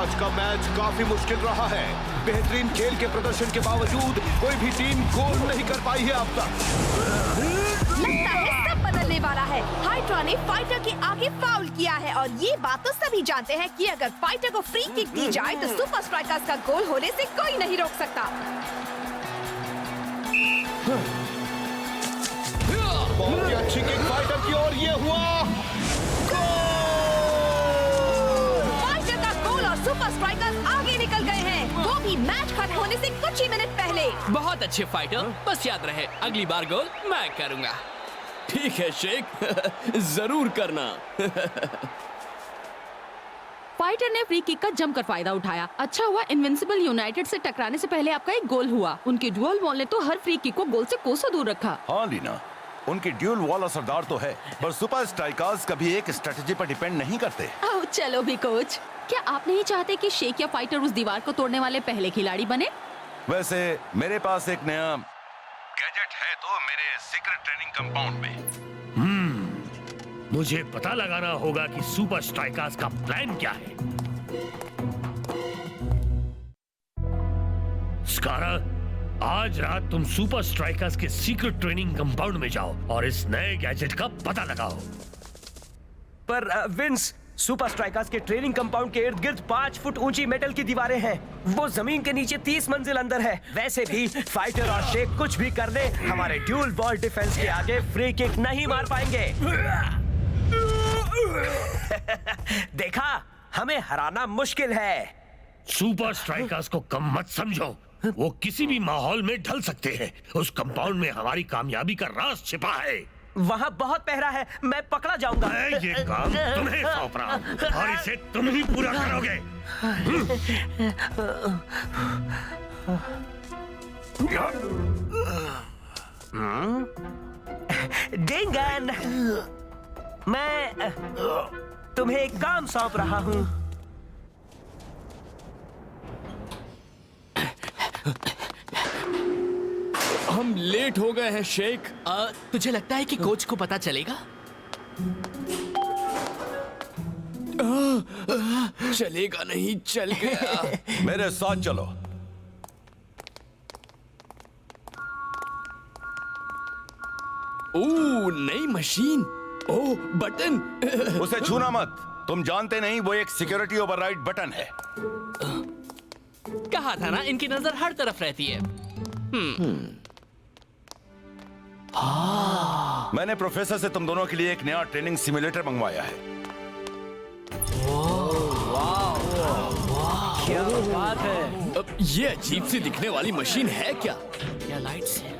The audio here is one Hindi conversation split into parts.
आज का मैच काफी मुश्किल रहा है। बेहतरीन खेल के प्रदर्शन के बावजूद कोई भी टीम गोल नहीं कर पाई है अब तक। लगता है सब बदलने वाला है। हाइड्रा ने फाइटर के आगे फाउल किया है और ये बात तो सभी जानते हैं कि अगर फाइटर को फ्री किक दी जाए तो सुपर स्ट्राइकर्स का गोल होने से कोई नहीं रोक सकता। बहुत ही अच्छी किक फाइटर की ओर, ये हुआ फाइटर का गोल और सुपर स्ट्राइकर्स आगे निकल गए हैं, वो भी मैच खत्म होने से कुछ ही मिनट पहले। बहुत अच्छे फाइटर, बस याद रहे अगली बार गोल मैं करूंगा। ठीक है शेख, जरूर करना। फाइटर ने फ्री किक का जमकर फायदा उठाया। अच्छा हुआ इनविंसिबल यूनाइटेड से टकराने से पहले आपका एक गोल हुआ। उनके ड्यूअल वॉल ने तो हर फ्री किक को गोल से कोसों दूर रखा। हाँ लीना, उनकी ड्यूल वॉल असरदार तो है, पर सुपर स्ट्राइकर्स कभी एक स्ट्रेटेजी पर डिपेंड नहीं करते। ओह चलो भी कोच, क्या आप नहीं चाहते कि शेख या फाइटर उस दीवार को तोड़ने वाले पहले खिलाड़ी बने? वैसे मेरे पास एक नया गैजेट है तो मेरे सीक्रेट ट्रेनिंग कंपाउंड में। मुझे पता लगाना होगा कि सुपर स्ट्राइकर्स का प्लान क्या है। स्कारा, आज रात तुम सुपर स्ट्राइकर्स के सीक्रेट ट्रेनिंग कंपाउंड में जाओ और इस नए गैजेट का पता लगाओ। पर विंस, सुपर स्ट्राइकर्स के ट्रेनिंग कंपाउंड के इर्द गिर्द 5 फुट ऊंची मेटल की दीवारें हैं। वो जमीन के नीचे 30 मंजिल अंदर है। वैसे भी फाइटर और शेख कुछ भी कर ले, हमारे ड्यूल वॉल डिफेंस के आगे फ्री किक नहीं मार पाएंगे। देखा, हमें हराना मुश्किल है। सुपर स्ट्राइकर्स को कम मत समझो, वो किसी भी माहौल में ढल सकते हैं। उस कंपाउंड में हमारी कामयाबी का राज छिपा है। वहाँ बहुत पहरा है, मैं पकड़ा जाऊंगा। मैं ये काम तुम्हें सौंप रहा हूँ और इसे तुम ही पूरा करोगे। डिंगन, मैं तुम्हें एक काम सौंप रहा हूँ। हम लेट हो गए हैं शेख। तुझे लगता है कि कोच को पता चलेगा? चलेगा नहीं, चल गया। मेरे साथ चलो। ओह, नई मशीन। ओह, बटन। उसे छूना मत, तुम जानते नहीं वो एक सिक्योरिटी ओवरराइड बटन है। कहा था ना, इनकी नजर हर तरफ रहती है। मैंने प्रोफेसर से तुम दोनों के लिए एक नया ट्रेनिंग सिमुलेटर मंगवाया है। क्या बात है। अब ये अजीब सी दिखने वाली मशीन है क्या? क्या लाइट्स है?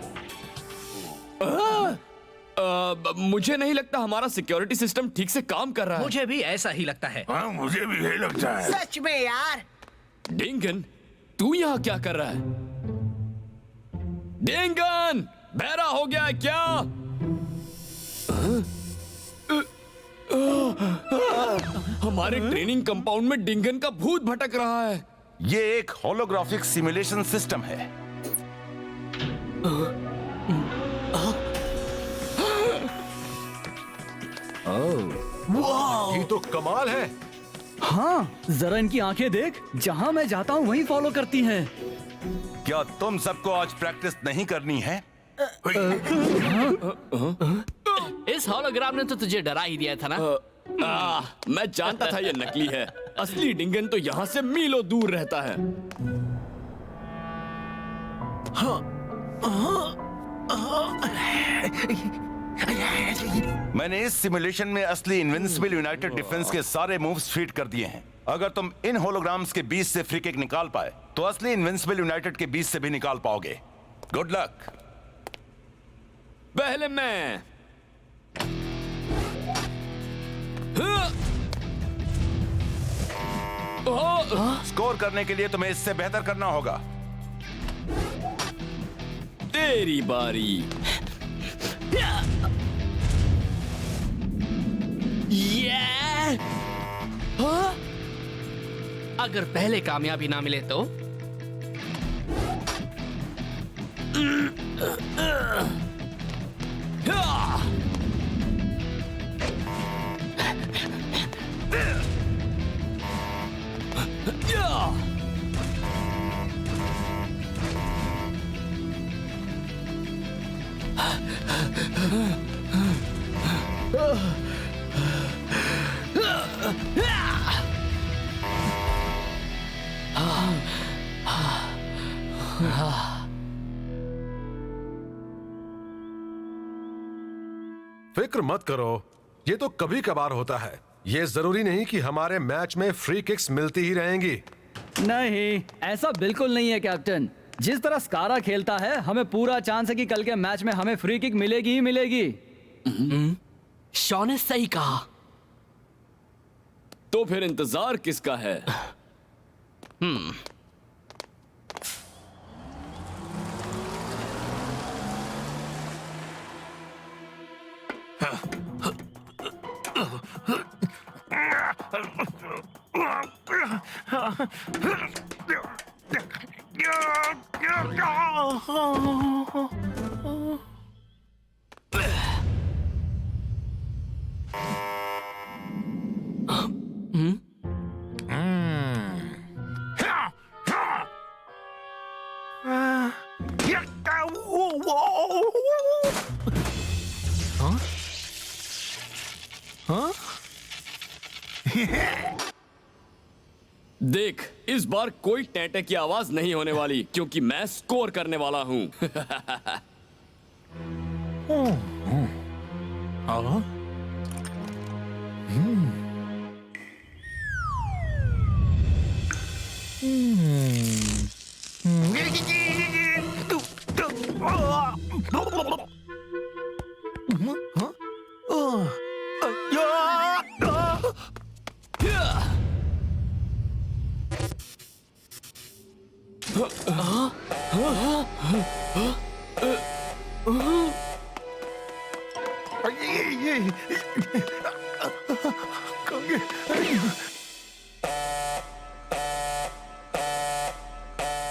मुझे नहीं लगता हमारा सिक्योरिटी सिस्टम ठीक से काम कर रहा है। मुझे भी ऐसा ही लगता है। हाँ, मुझे भी यही लगता है। सच में यार। डिंगन, तू यहाँ क्या कर रहा है? डिंगन, बहरा हो गया है क्या? हमारे ट्रेनिंग कंपाउंड में डिंगन का भूत भटक रहा है। ये एक होलोग्राफिक सिमुलेशन सिस्टम है। ये तो कमाल है। हाँ, जरा इनकी आंखें देख, जहाँ मैं जाता हूँ वहीं फॉलो करती हैं। क्या तुम सबको आज प्रैक्टिस नहीं करनी है? इस होलोग्राम ने तो तुझे डरा ही दिया था ना। मैं जानता था ये नकली है। असली डिंगन तो यहाँ से मीलों दूर रहता है। मैंने इस सिमुलेशन में असली इनविंसिबल यूनाइटेड डिफेंस के सारे मूव्स फीड कर दिए हैं। अगर तुम इन होलोग्राम्स के बीच से फ्री किक निकाल पाए तो असली इनविंसिबल यूनाइटेड के बीच से भी निकाल पाओगे। Good luck. पहले मैं। स्कोर करने के लिए तुम्हें इससे बेहतर करना होगा। तेरी बारी। अगर पहले कामयाबी ना मिले तो? फिक्र मत करो, ये तो कभी कभार होता है। ये जरूरी नहीं कि हमारे मैच में फ्री किक्स मिलती ही रहेंगी। नहीं, ऐसा बिल्कुल नहीं है कैप्टन। जिस तरह स्कारा खेलता है, हमें पूरा चांस है कि कल के मैच में हमें फ्री किक मिलेगी ही मिलेगी। शॉन ने सही कहा। तो फिर इंतजार किसका है? देख, इस बार कोई टैंटे की आवाज नहीं होने वाली, क्योंकि मैं स्कोर करने वाला हूं।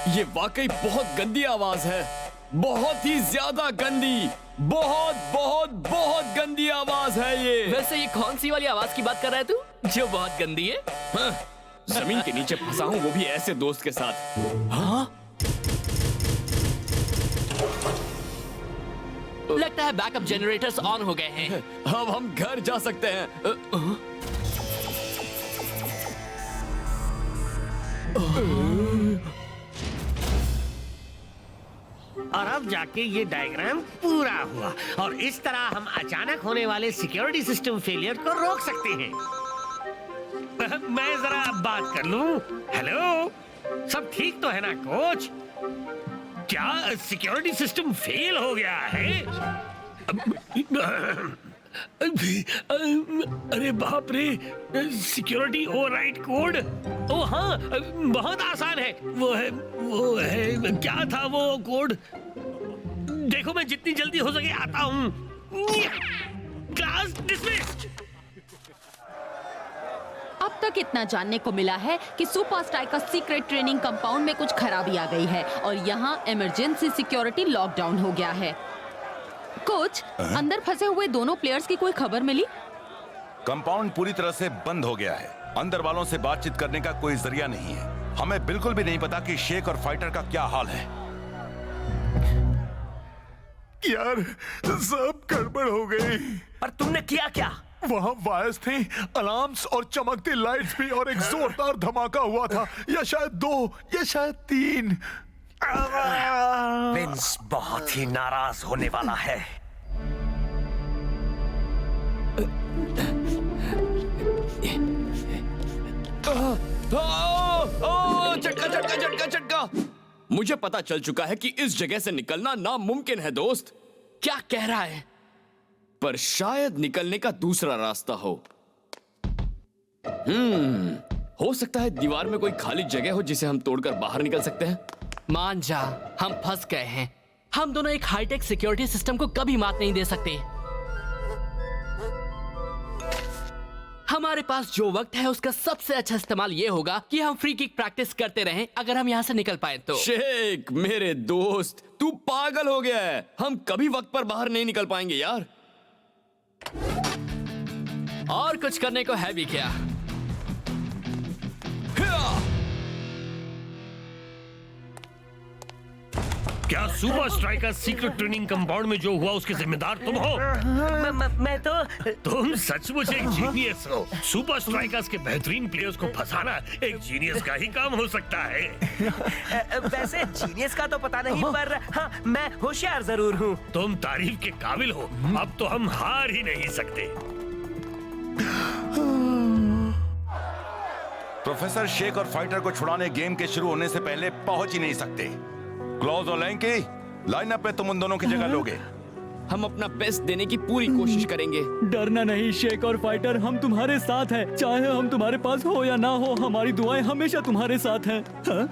ये वाकई बहुत गंदी आवाज है, बहुत ही ज्यादा गंदी, बहुत बहुत बहुत गंदी आवाज है ये। वैसे ये कौन सी वाली आवाज की बात कर रहा है तू, जो बहुत गंदी है? हाँ, जमीन के नीचे फंसा हूं, वो भी ऐसे दोस्त के साथ। हाँ? लगता है बैकअप जनरेटर्स ऑन हो गए हैं। अब हम घर जा सकते हैं। और अब जाके ये डायग्राम पूरा हुआ और इस तरह हम अचानक होने वाले सिक्योरिटी सिस्टम फेलियर को रोक सकते हैं। मैं जरा बात कर लूं। हेलो, सब ठीक तो है ना कोच? क्या सिक्योरिटी सिस्टम फेल हो गया है? अरे बाप रे, सिक्योरिटी ओवरराइड कोड। ओ हाँ, बहुत आसान है। वो है क्या था वो कोड? देखो, मैं जितनी जल्दी हो सके आता हूँ। Class dismissed. अब तक इतना जानने को मिला है कि super striker secret training compound में कुछ खराबी आ गई है और यहाँ इमरजेंसी सिक्योरिटी लॉकडाउन हो गया है। कोच, अंदर फंसे हुए दोनों प्लेयर्स की कोई खबर मिली? कंपाउंड पूरी तरह से बंद हो गया है। अंदर वालों से बातचीत करने का कोई जरिया नहीं है। हमें बिल्कुल भी नहीं पता कि शेख और फाइटर का क्या हाल है। यार, सब गड़बड़ हो गई। पर तुमने किया क्या? वहाँ वायर्स थे, अलार्म्स और चमकती लाइट्स भी, और एक जोरदार धमाका हुआ था। या शायद 2 या शायद 3। विंस बहुत ही नाराज होने वाला है। झटका झटका झटका झटका। मुझे पता चल चुका है कि इस जगह से निकलना नामुमकिन है दोस्त। क्या कह रहा है? पर शायद निकलने का दूसरा रास्ता हो। हो सकता है दीवार में कोई खाली जगह हो जिसे हम तोड़कर बाहर निकल सकते हैं। मान जा, हम फंस गए हैं। हम दोनों एक हाईटेक सिक्योरिटी सिस्टम को कभी मात नहीं दे सकते। हमारे पास जो वक्त है उसका सबसे अच्छा इस्तेमाल ये होगा कि हम फ्री किक प्रैक्टिस करते रहें। अगर हम यहाँ से निकल पाए तो। शेख मेरे दोस्त, तू पागल हो गया है। हम कभी वक्त पर बाहर नहीं निकल पाएंगे यार। और कुछ करने को है भी क्या? क्या super striker secret training compound में जो हुआ उसके जिम्मेदार तुम हो? मैं तो तुम सचमुच एक जीनियस हो। सुपर स्ट्राइकर्स के बेहतरीन प्लेयर्स को फंसाना एक जीनियस का ही काम हो सकता है। वैसे जीनियस का तो पता नहीं, पर हाँ, मैं होशियार जरूर हूँ। तुम तारीफ के काबिल हो। अब तो हम हार ही नहीं सकते। प्रोफेसर शेक और फाइटर को छुड़ाने गेम के शुरू होने से पहले पहुंच ही नहीं सकते। क्लॉज और लैंकी, लाइनअप में तुम उन दोनों की जगह लोगे। हम अपना बेस्ट देने की पूरी कोशिश करेंगे। डरना नहीं शेक और फाइटर, हम तुम्हारे साथ हैं। चाहे हम तुम्हारे पास हो या ना हो, हमारी दुआएं हमेशा तुम्हारे साथ हैं। हाँ?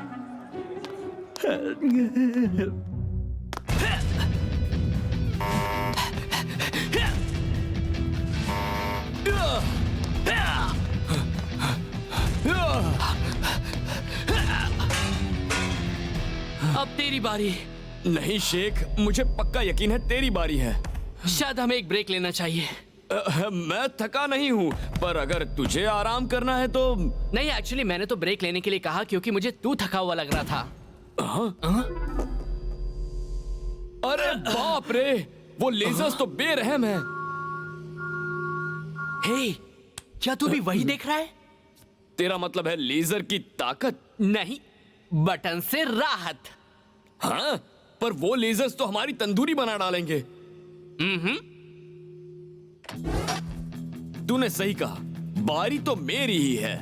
अब तेरी बारी। नहीं शेख, मुझे पक्का यकीन है तेरी बारी है। शायद हमें एक ब्रेक लेना चाहिए। मैं थका नहीं हूँ, पर अगर तुझे आराम करना है तो। नहीं, एक्चुअली मैंने तो ब्रेक लेने के लिए कहा क्योंकि मुझे तू थका हुआ लग रहा था। अरे बाप रे, वो लेजर्स तो बेरहम हैं। हे, क्या तू भी वही देख रहा है? तेरा मतलब है लेजर की ताकत? नहीं, बटन से राहत। हाँ, पर वो लेजर्स तो हमारी तंदूरी बना डालेंगे। तूने सही कहा, बारी तो मेरी ही है।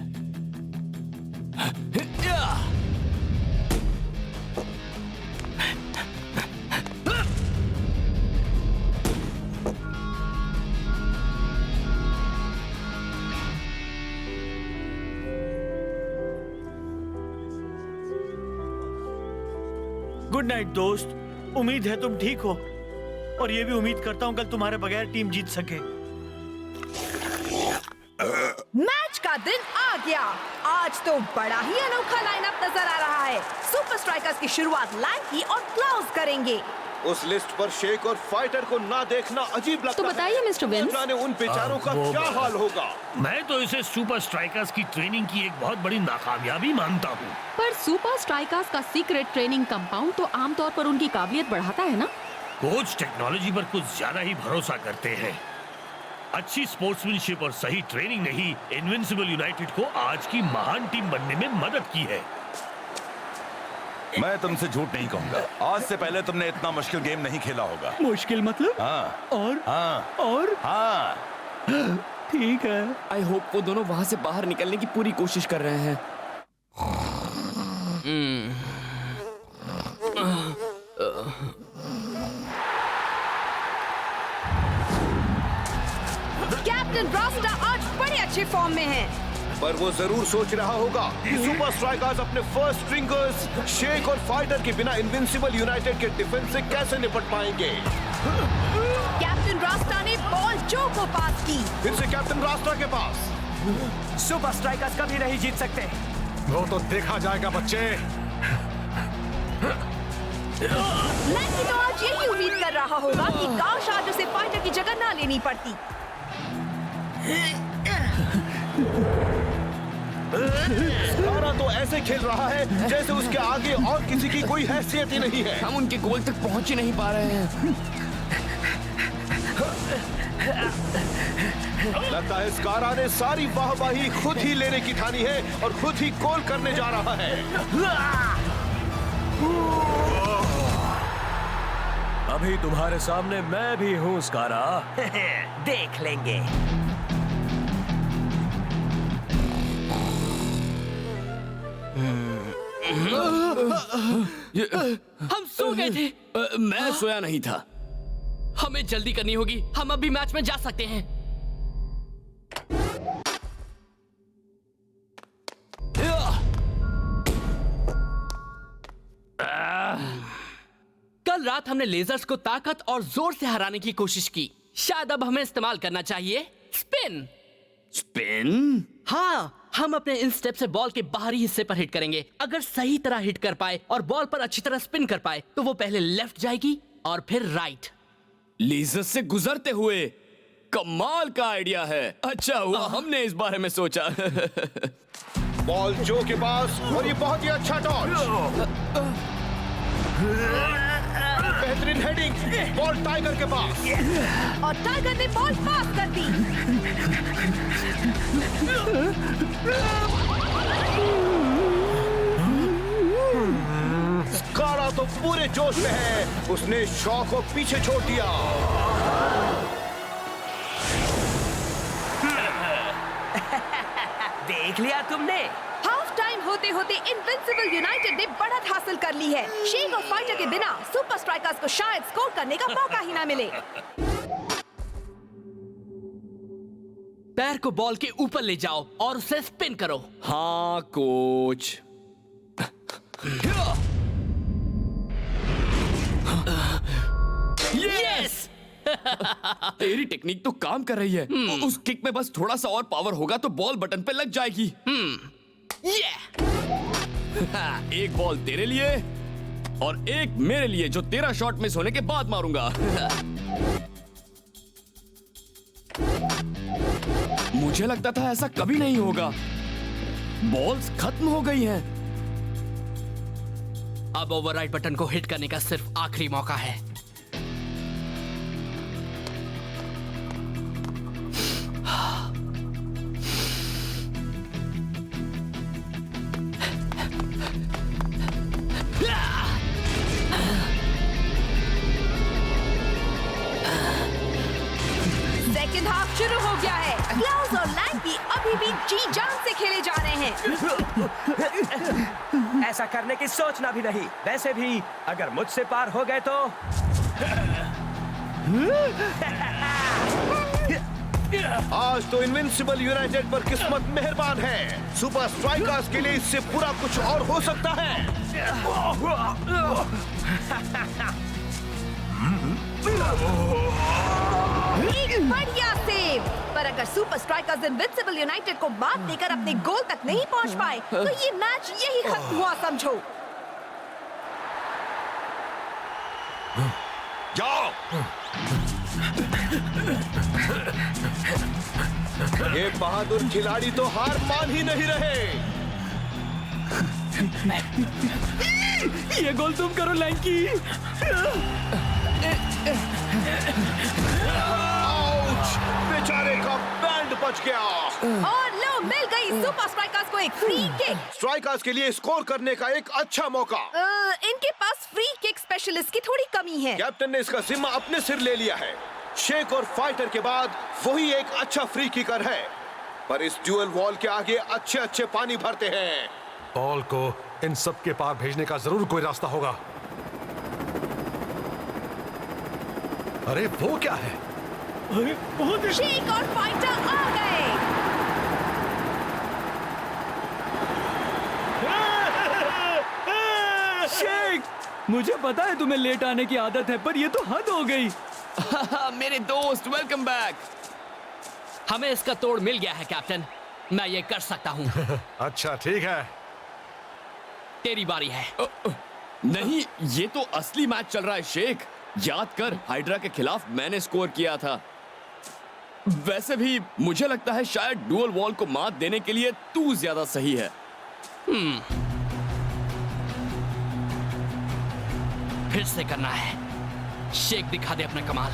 गुड नाइट दोस्त। उम्मीद है तुम ठीक हो, और ये भी उम्मीद करता हूँ कल तुम्हारे बगैर टीम जीत सके। मैच का दिन आ गया। आज तो बड़ा ही अनोखा लाइनअप नजर आ रहा है। सुपर स्ट्राइकर्स की शुरुआत लैंकी और क्लाउस करेंगे। उस लिस्ट पर शेक और फाइटर को ना देखना अजीब लगता है। तो बताइए मिस्टर विंस, जाने उन बेचारों का क्या हाल होगा। मैं तो इसे सुपर स्ट्राइकर्स की ट्रेनिंग की एक बहुत बड़ी नाकामयाबी मानता हूँ। पर सुपर स्ट्राइकर्स का सीक्रेट ट्रेनिंग कंपाउंड तो आमतौर पर उनकी काबिलियत बढ़ाता है ना? कोच टेक्नोलॉजी पर कुछ ज्यादा ही भरोसा करते हैं। अच्छी स्पोर्ट्समैनशिप और सही ट्रेनिंग ने ही इनविंसिबल यूनाइटेड को आज की महान टीम बनने में मदद की है। मैं तुमसे झूठ नहीं कहूंगा, आज से पहले तुमने इतना मुश्किल गेम नहीं खेला होगा। मुश्किल मतलब? हाँ। और हाँ। हाँ। ठीक है। आई होप वो दोनों वहां से बाहर निकलने की पूरी कोशिश कर रहे हैं। कैप्टन रास्टा आज बड़े अच्छे फॉर्म में है, पर वो जरूर सोच रहा होगा कि सुपर स्ट्राइकर्स अपने फर्स्ट स्ट्रिंगर्स शेक और फाइटर के बिना इनविंसिबल यूनाइटेड के डिफेंस से कैसे निपट पाएंगे। कैप्टन रास्टा ने बॉल जो को पास की। फिर से कैप्टन रास्टा के पास। सुपर स्ट्राइकर्स कभी नहीं जीत सकते। वो तो देखा जाएगा बच्चे। लैंकी तो आज यही उम्मीद कर रहा होगा कि काश आज उसे फाइटर की जगह ना लेनी पड़ती। स्कारा तो ऐसे खेल रहा है जैसे उसके आगे और किसी की कोई हैसियत ही नहीं है। हम उनके गोल तक पहुंच ही नहीं पा रहे हैं। लगता है स्कारा ने सारी वाहवाही खुद ही लेने की ठानी है और खुद ही गोल करने जा रहा है। अभी तुम्हारे सामने मैं भी हूँ स्कारा। देख लेंगे। हम सो गए थे। मैं सोया नहीं था। हमें जल्दी करनी होगी, हम अभी मैच में जा सकते हैं। कल रात हमने लेजर्स को ताकत और जोर से हराने की कोशिश की। शायद अब हमें इस्तेमाल करना चाहिए स्पिन। स्पिन? हाँ, हम अपने इन स्टेप से बॉल के बाहरी हिस्से पर हिट करेंगे। अगर सही तरह हिट कर पाए और बॉल पर अच्छी तरह स्पिन कर पाए तो वो पहले लेफ्ट जाएगी और फिर राइट। लेजर से गुजरते हुए? कमाल का आइडिया है। अच्छा हुआ हमने इस बारे में सोचा। बॉल जो के पास और ये बहुत ही अच्छा डॉज। बेहतरीन हेडिंग, बॉल टाइगर के पास। और टाइगर ने बॉल पास कर दी। स्कारा तो पूरे जोश में है, उसने शॉ को पीछे छोड़ दिया। देख लिया तुमने? हाफ टाइम होते होते इनविंसिबल यूनाइटेड ने बढ़त हासिल कर ली है। शेक और फाइटर के बिना सुपर स्ट्राइकर्स को शायद स्कोर करने का मौका ही ना मिले। पैर को बॉल के ऊपर ले जाओ और उसे स्पिन करो। हाँ कोच। यस! तेरी टेक्निक तो काम कर रही है। उस किक में बस थोड़ा सा और पावर होगा तो बॉल बटन पे लग जाएगी। एक बॉल तेरे लिए और एक मेरे लिए, जो तेरा शॉट मिस होने के बाद मारूंगा। मुझे लगता था ऐसा कभी नहीं होगा। बॉल्स खत्म हो गई हैं। अब ओवरराइड बटन को हिट करने का सिर्फ आखिरी मौका है। सेकंड हाफ शुरू हो गया है। क्लाउस और लैंकी अभी भी जी जान से खेले जा रहे हैं। ऐसा करने की सोचना भी नहीं। वैसे भी अगर मुझसे पार हो गए तो आज तो इनविंसिबल यूनाइटेड पर किस्मत मेहरबान है। सुपर स्ट्राइकर्स के लिए इससे पूरा कुछ और हो सकता है। एक बढ़िया सेव। पर अगर सुपर स्ट्राइकर्स इनविंसिबल यूनाइटेड को मात देकर अपने गोल तक नहीं पहुंच पाए तो ये मैच यही खत्म हुआ समझो। जाओ। ये बहादुर खिलाड़ी तो हार मान ही नहीं रहे। ये गोल तुम करो लैंकी। आउच! बेचारे का बैंड बच गया। और लो मिल गई सुपर स्ट्राइकर्स को एक फ्री किक। स्ट्राइकर्स के लिए स्कोर करने का एक अच्छा मौका। इनके पास फ्री किक स्पेशलिस्ट की थोड़ी कमी है। कैप्टन ने इसका जिम्मा अपने सिर ले लिया है। शेक और फाइटर के बाद वही एक अच्छा फ्री किकर है, पर इस ड्यूअल वॉल के आगे अच्छे अच्छे पानी भरते हैं। बॉल को इन सब के पार भेजने का जरूर कोई रास्ता होगा। अरे वो क्या है? शेक और फाइटर आ गए। शेक, मुझे पता है तुम्हें लेट आने की आदत है, पर ये तो हद हो गई। मेरे दोस्त, वेलकम बैक। हमें इसका तोड़ मिल गया है कैप्टन। मैं ये कर सकता हूँ। अच्छा ठीक है, तेरी बारी है। नहीं, ये तो असली मैच चल रहा है शेख। याद कर, हाइड्रा के खिलाफ मैंने स्कोर किया था। वैसे भी मुझे लगता है शायद डुअल वॉल को मात देने के लिए तू ज्यादा सही है। फिर से करना है। शेक दिखा दे अपना कमाल।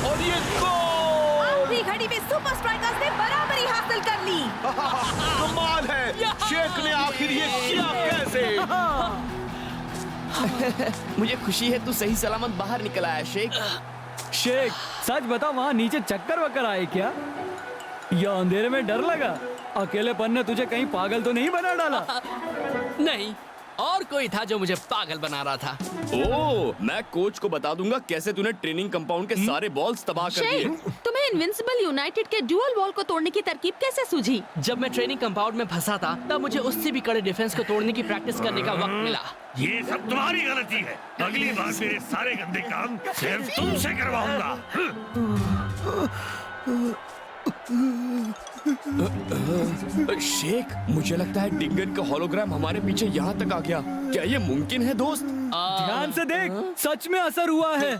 और ये गोल! आखिरी घड़ी में सुपर स्ट्राइकर्स ने बराबरी हासिल कर ली। कमाल है, शेक ने आखिर ये किया कैसे? मुझे खुशी है तू सही सलामत बाहर निकल आया शेख। शेक, सच बता, वहाँ नीचे चक्कर वक्कर आए क्या? या अंधेरे में डर लगा? अकेलेपन ने तुझे कहीं पागल तो नहीं बना डाला? नहीं, और कोई था जो मुझे पागल बना रहा था। ओह, मैं कोच को बता दूंगा कैसे तूने ट्रेनिंग कंपाउंड के सारे बॉल्स तबाह कर दिए। शेक, तुम्हें इनविंसिबल यूनाइटेड के डुअल वॉल को तोड़ने की तरकीब कैसे सूझी? जब मैं ट्रेनिंग कंपाउंड में फंसा था तब मुझे उससे भी कड़े डिफेंस को तोड़ने की प्रैक्टिस करने का वक्त मिला। ये सब तुम्हारी गलती है। अगली बार मेरे सारे गंदे काम सिर्फ तुमसे करवाऊंगा। शेख, मुझे लगता है डिंगन का होलोग्राम हमारे पीछे यहाँ तक आ गया। क्या ये मुमकिन है दोस्त? ध्यान से देख, सच में असर हुआ है।